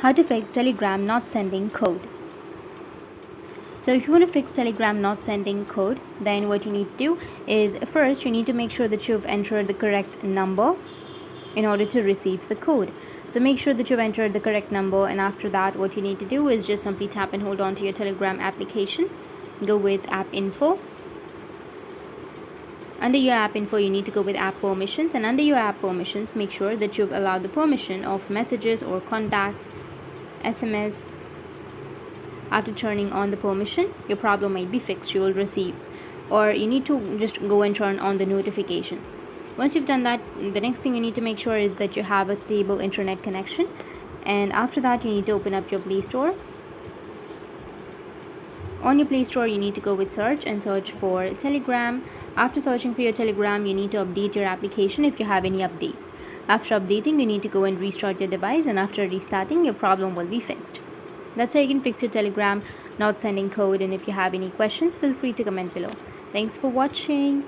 How to fix Telegram not sending code. So if you want to fix Telegram not sending code, then what you need to do is first you need to make sure that you've entered the correct number in order to receive the code. So make sure that you've entered the correct number, and after that what you need to do is just simply tap and hold on to your Telegram application. Go with app info. Under your app info, you need to go with app permissions, and under your app permissions, make sure that you've allowed the permission of messages or contacts, SMS. After turning on the permission, your problem might be fixed. You will receive, or you need to just go and turn on the notifications. Once you've done that, the next thing you need to make sure is that you have a stable internet connection, and after that you need to open up your Play Store. On your Play Store, you need to go with search and search for Telegram. After searching for your Telegram, you need to update your application if you have any updates. After updating, you need to go and restart your device, and after restarting, your problem will be fixed. That's how you can fix your Telegram not sending code, and if you have any questions, feel free to comment below. Thanks for watching.